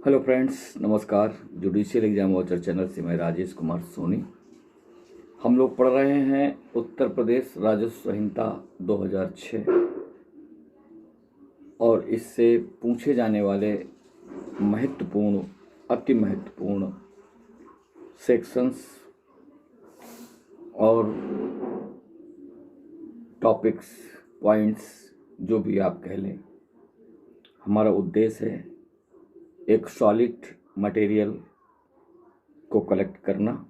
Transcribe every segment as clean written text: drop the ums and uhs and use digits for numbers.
Hello friends, नमस्कार। Judicial exam watcher channel से मैं राजेश कुमार सोनी। हम लोग पढ़ रहे हैं उत्तर प्रदेश राजस्व संहिता 2006 और इससे पूछे जाने वाले महत्वपूर्ण, अति महत्वपूर्ण सेक्शंस और टॉपिक्स, पॉइंट्स, जो भी आप कह लें। हमारा उद्देश्य है एक सॉलिड मटेरियल को कलेक्ट करना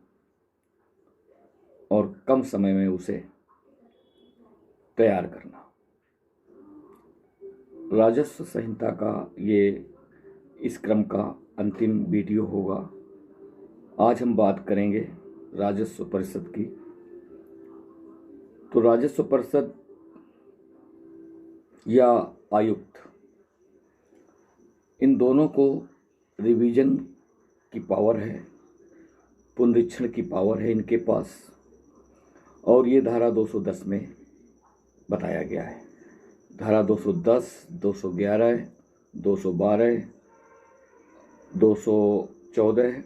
और कम समय में उसे तैयार करना। राजस्व संहिता का ये इस क्रम का अंतिम वीडियो होगा। आज हम बात करेंगे राजस्व परिषद की। तो राजस्व परिषद या आयुक्त, इन दोनों को रिवीजन की पावर है, पुनरीक्षण की पावर है इनके पास, और ये धारा 210 में बताया गया है। धारा 210, 211, 212, 214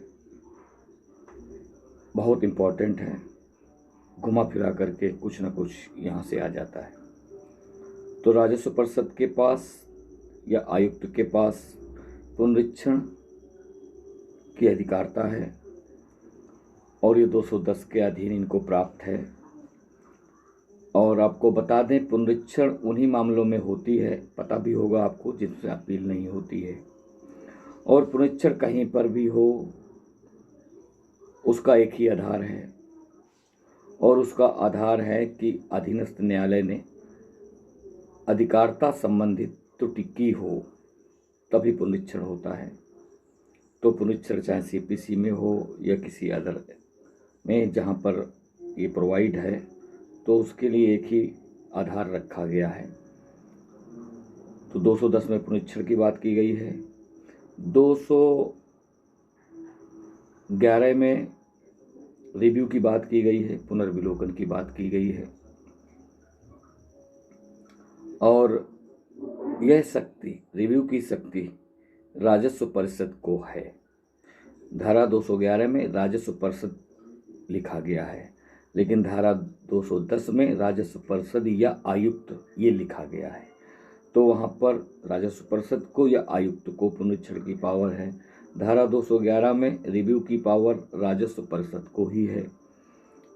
बहुत इम्पॉर्टेंट है। घुमा फिरा करके कुछ ना कुछ यहाँ से आ जाता है। तो राजस्व परिषद के पास या आयुक्त के पास पुनरीक्षण की अधिकारता है और ये 210 के अधीन इनको प्राप्त है। और आपको बता दें, पुनरीक्षण उन्हीं मामलों में होती है, पता भी होगा आपको, जिनसे अपील नहीं होती है। और पुनरीक्षण कहीं पर भी हो, उसका एक ही आधार है, और उसका आधार है कि अधीनस्थ न्यायालय ने अधिकारता संबंधित त्रुटि की हो, तभी पुनरीक्षण होता है। तो पुनरीक्षण चाहे सीपीसी में हो या किसी अदर में जहाँ पर ये प्रोवाइड है, तो उसके लिए एक ही आधार रखा गया है। तो 210 में पुनरीक्षण की बात की गई है। 211 में रिव्यू की बात की गई है, पुनर्विलोकन की बात की गई है। और यह शक्ति, रिव्यू की शक्ति राजस्व परिषद को है। धारा 211 में राजस्व परिषद लिखा गया है, लेकिन धारा 210 में राजस्व परिषद या आयुक्त ये लिखा गया है। तो वहाँ पर राजस्व परिषद को या आयुक्त को पुनरीक्षण की पावर है। धारा 211 में रिव्यू की पावर राजस्व परिषद को ही है।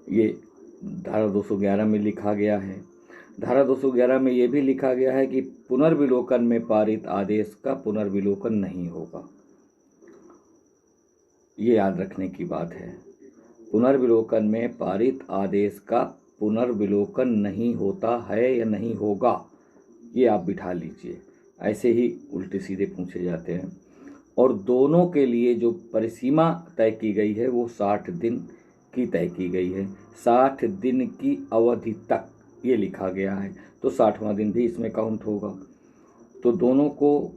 ये धारा 211 में लिखा गया है। धारा 211 में ये भी लिखा गया है कि पुनर्विलोकन में पारित आदेश का पुनर्विलोकन नहीं होगा। ये याद रखने की बात है। पुनर्विलोकन में पारित आदेश का पुनर्विलोकन नहीं होता है या नहीं होगा, ये आप बिठा लीजिए। ऐसे ही उल्टे सीधे पूछे जाते हैं। और दोनों के लिए जो परिसीमा तय की गई है वो 60 दिन की तय की गई है। 60 दिन की अवधि तक ये लिखा गया है, तो 60वां दिन भी इसमें काउंट होगा। तो दोनों को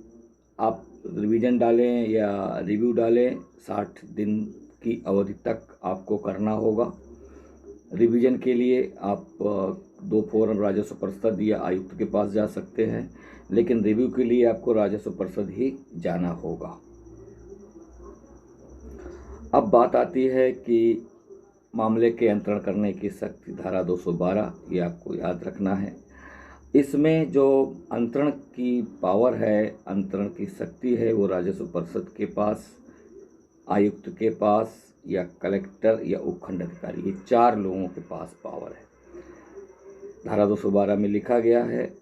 आप रिवीजन डालें या रिव्यू डालें, 60 दिन की अवधि तक आपको करना होगा। रिवीजन के लिए आप 2 फोरम राजस्व परिषद या आयुक्त के पास जा सकते हैं, लेकिन रिव्यू के लिए आपको राजस्व परिषद ही जाना होगा। अब बात आती है कि मामले के अंतरण करने की शक्ति, धारा 212, ये आपको याद रखना है। इसमें जो अंतरण की पावर है, अंतरण की शक्ति है, वो राजस्व परिषद के पास, आयुक्त के पास या कलेक्टर या उपखंड अधिकारी, ये 4 लोगों के पास पावर है। धारा 212 में लिखा गया है,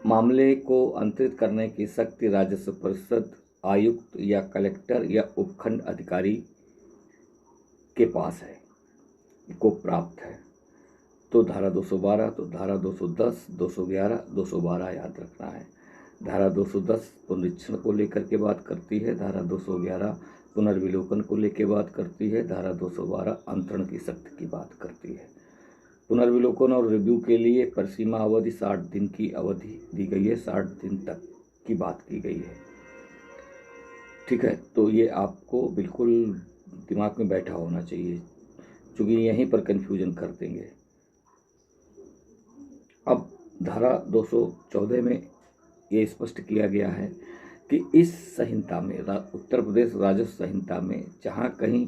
मामले को अंतरित करने की शक्ति राजस्व परिषद, आयुक्त या कलेक्टर या उपखंड अधिकारी के पास है, को प्राप्त है। तो धारा 212, तो धारा 210, 211, 212 याद रखना है। धारा 210 पुनरीक्षण को लेकर के बात करती है। धारा 211 पुनर्विलोकन को लेकर बात करती है। धारा 212 अंतरण की शक्ति की बात करती है। पुनर्विलोकन और रिव्यू के लिए परिसीमा अवधि 60 दिन की अवधि दी गई है, 60 दिन तक की बात की गई है। ठीक है, तो ये आपको बिल्कुल दिमाग में बैठा होना चाहिए, क्योंकि यहीं पर कन्फ्यूजन कर देंगे। अब धारा 214 में ये स्पष्ट किया गया है कि इस संहिता में उत्तर प्रदेश राजस्व संहिता में जहाँ कहीं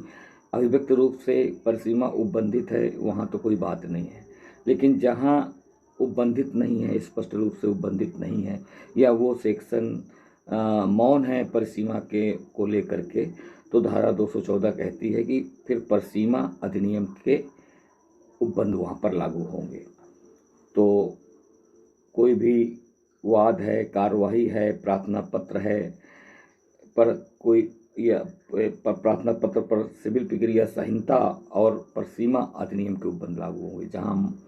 अभिव्यक्त रूप से परिसीमा उपबंधित है वहाँ तो कोई बात नहीं है, लेकिन जहाँ उपबंधित नहीं है, स्पष्ट रूप से उपबंधित नहीं है, या वो सेक्शन मौन है परिसीमा के को लेकर के, तो धारा 214 कहती है कि फिर परिसीमा अधिनियम के उपबंध वहाँ पर लागू होंगे। तो कोई भी वाद है, कार्यवाही है, प्रार्थना पत्र है पर कोई या प्रार्थना पत्र पर सिविल प्रक्रिया संहिता और परिसीमा अधिनियम के उपबंध लागू होंगे। जहाँ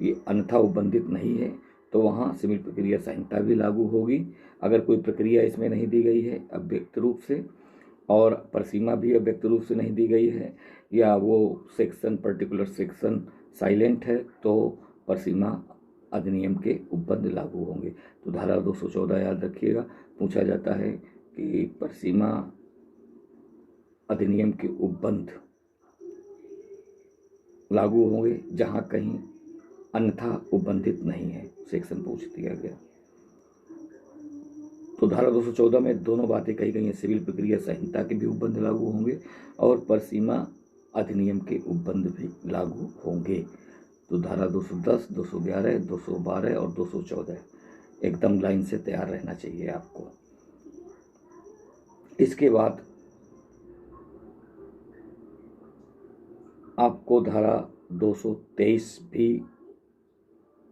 ये अन्यथा उपबंधित नहीं है तो वहाँ सिविल प्रक्रिया संहिता भी लागू होगी। अगर कोई प्रक्रिया इसमें नहीं दी गई है अव्यक्त रूप से, और परिसीमा भी अव्यक्त रूप से नहीं दी गई है, या वो सेक्शन पर्टिकुलर सेक्शन साइलेंट है, तो परिसीमा अधिनियम के उपबंध लागू होंगे। तो धारा 214 याद रखिएगा। पूछा जाता है कि परिसीमा अधिनियम के उपबंध लागू होंगे जहाँ कहीं अन्यथा उपबंधित नहीं है, सेक्शन पूछ दिया गया। तो धारा 214 में दोनों बातें कही गई हैं, सिविल प्रक्रिया संहिता के भी उपबंध लागू होंगे और परिसीमा अधिनियम के उपबंध भी लागू होंगे। तो धारा 210, 211, 212 और 214 एकदम लाइन से तैयार रहना चाहिए आपको। इसके बाद आपको धारा 223 भी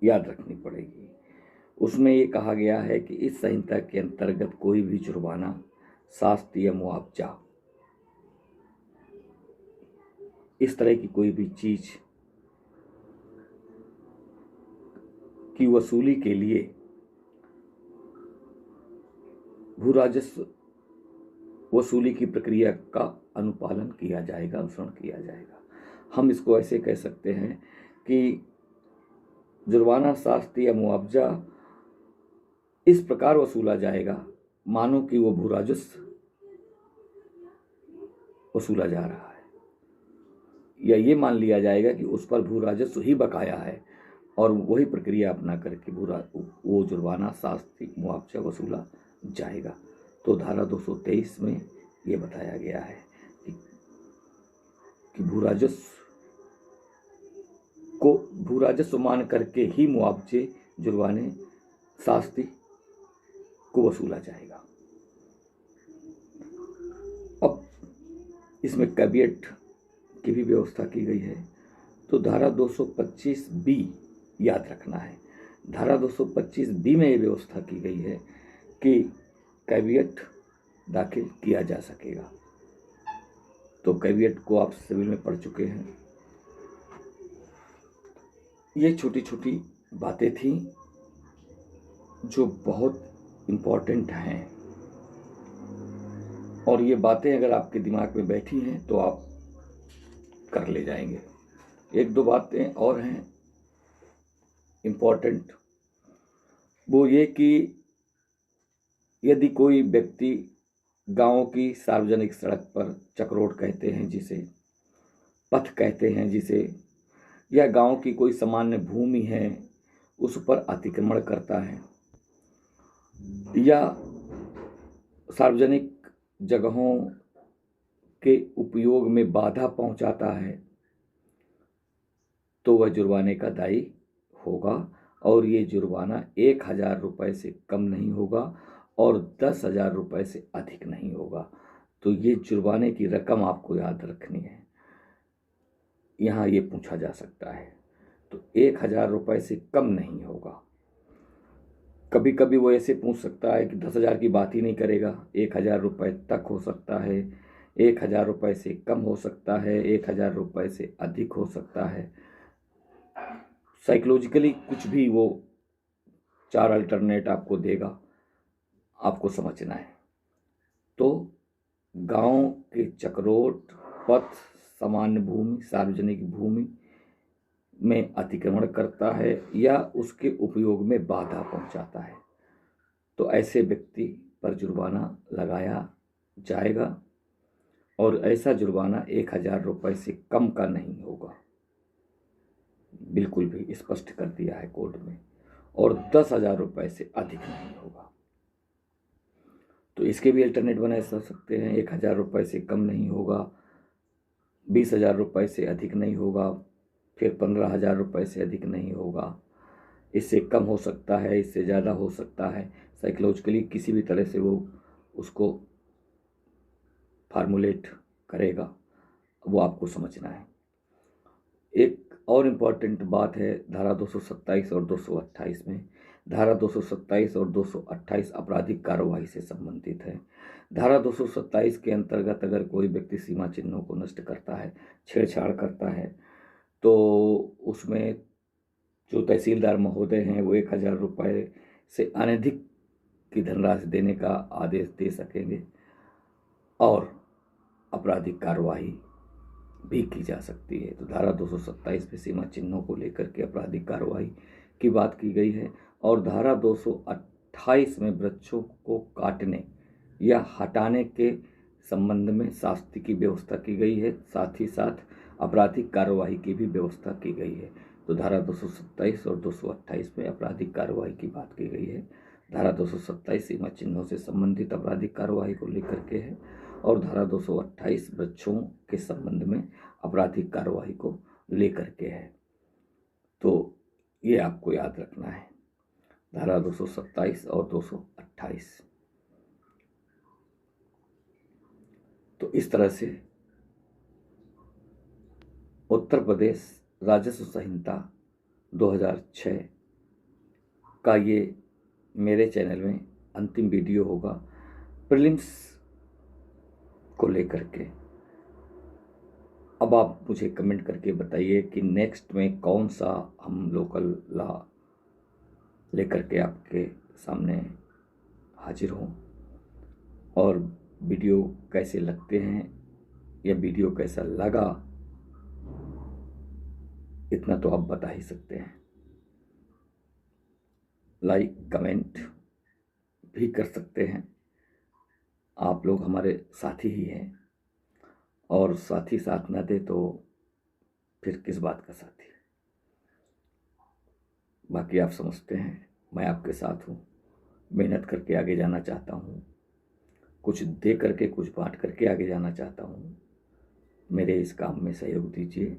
याद रखनी पड़ेगी। उसमें ये कहा गया है कि इस संहिता के अंतर्गत कोई भी जुर्माना, शास्ति या मुआवजा, इस तरह की कोई भी चीज की वसूली के लिए भू राजस्व वसूली की प्रक्रिया का अनुपालन किया जाएगा, अनुसरण किया जाएगा। हम इसको ऐसे कह सकते हैं कि जुर्माना, शास्ति या मुआवजा इस प्रकार वसूला जाएगा मानो कि वो भू राजस्व वसूला जा रहा है, या ये मान लिया जाएगा कि उस पर भू राजस्व ही बकाया है और वही प्रक्रिया अपना करके वो जुर्माना, शास्ति, मुआवजा वसूला जाएगा। तो धारा 223 में ये बताया गया है कि भू राजस्व मान करके ही मुआवजे, जुर्माने, शास्ति को वसूला जाएगा। अब इसमें कैविएट की भी व्यवस्था की गई है। तो धारा 225B याद रखना है। धारा 225B में ये व्यवस्था की गई है कि कैविएट दाखिल किया जा सकेगा। तो कैविएट को आप सिविल में पढ़ चुके हैं। ये छोटी छोटी बातें थी जो बहुत इम्पोर्टेंट हैं, और ये बातें अगर आपके दिमाग में बैठी हैं तो आप कर ले जाएंगे। एक दो बातें और हैं इम्पोर्टेंट, वो ये कि यदि कोई व्यक्ति गांव की सार्वजनिक सड़क पर, चक्रोड कहते हैं जिसे, पथ कहते हैं जिसे, या गांव की कोई सामान्य भूमि है उस पर अतिक्रमण करता है, या सार्वजनिक जगहों के उपयोग में बाधा पहुंचाता है, तो वह जुर्माने का दायी होगा। और ये जुर्माना 1,000 रुपये से कम नहीं होगा और 10,000 रुपये से अधिक नहीं होगा। तो ये जुर्माने की रकम आपको याद रखनी है, यहाँ ये पूछा जा सकता है। तो 1,000 रुपये से कम नहीं होगा। कभी कभी वो ऐसे पूछ सकता है कि 10,000 की बात ही नहीं करेगा, 1,000 रुपये तक हो सकता है, 1,000 रुपये से कम हो सकता है, 1,000 रुपये से अधिक हो सकता है। साइकोलॉजिकली कुछ भी वो 4 अल्टरनेट आपको देगा, आपको समझना है। तो गांव के चक्रोट, पथ, सामान्य भूमि, सार्वजनिक भूमि में अतिक्रमण करता है या उसके उपयोग में बाधा पहुंचाता है, तो ऐसे व्यक्ति पर जुर्माना लगाया जाएगा, और ऐसा जुर्माना 1,000 रुपये से कम का नहीं होगा, बिल्कुल भी स्पष्ट कर दिया है कोर्ट में, और 10,000 रुपये से अधिक नहीं होगा। तो इसके भी अल्टरनेट बना सकते हैं। 1,000 रुपये से कम नहीं होगा, 20,000 रुपये से अधिक नहीं होगा, फिर 15,000 रुपये से अधिक नहीं होगा, इससे कम हो सकता है, इससे ज़्यादा हो सकता है। साइकोलॉजिकली किसी भी तरह से वो उसको फार्मूलेट करेगा, वो आपको समझना है। एक और इम्पॉर्टेंट बात है धारा 227 और 228 में। धारा 227 और 228 आपराधिक कार्रवाई से संबंधित है। धारा 227 के अंतर्गत अगर कोई व्यक्ति सीमा चिन्हों को नष्ट करता है, छेड़छाड़ करता है, तो उसमें जो तहसीलदार महोदय हैं वो 1,000 रुपये से अनधिक की धनराशि देने का आदेश दे सकेंगे और आपराधिक कार्रवाई भी की जा सकती है। तो धारा 227 में सीमा चिन्हों को लेकर के आपराधिक कार्रवाई की बात की गई है। और धारा 228 में वृक्षों को काटने या हटाने के संबंध में शास्ति की व्यवस्था की गई है, साथ ही साथ आपराधिक कार्रवाई की भी व्यवस्था की गई है। तो धारा 227 और 228 में आपराधिक कार्रवाई की बात की गई है। धारा 227 सीमा चिन्हों से संबंधित आपराधिक कार्रवाई को लेकर के है और धारा 228 वृक्षों के संबंध में आपराधिक कार्रवाई को लेकर के है। तो ये आपको याद रखना है, धारा 227 और 228। तो इस तरह से उत्तर प्रदेश राजस्व संहिता 2006 का ये मेरे चैनल में अंतिम वीडियो होगा प्रीलिम्स को लेकर के। अब आप मुझे कमेंट करके बताइए कि नेक्स्ट में कौन सा हम लोकल लॉ लेकर के आपके सामने हाजिर हों, और वीडियो कैसे लगते हैं या वीडियो कैसा लगा इतना तो आप बता ही सकते हैं। लाइक कमेंट भी कर सकते हैं, आप लोग हमारे साथी ही हैं, और साथी साथ ना दे तो फिर किस बात का साथी। बाकी आप समझते हैं मैं आपके साथ हूँ, मेहनत करके आगे जाना चाहता हूँ, कुछ दे करके कुछ बांट करके आगे जाना चाहता हूँ। मेरे इस काम में सहयोग दीजिए।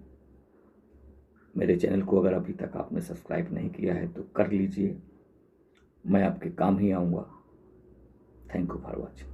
मेरे चैनल को अगर अभी तक आपने सब्सक्राइब नहीं किया है तो कर लीजिए, मैं आपके काम ही आऊँगा। Thank you for watching.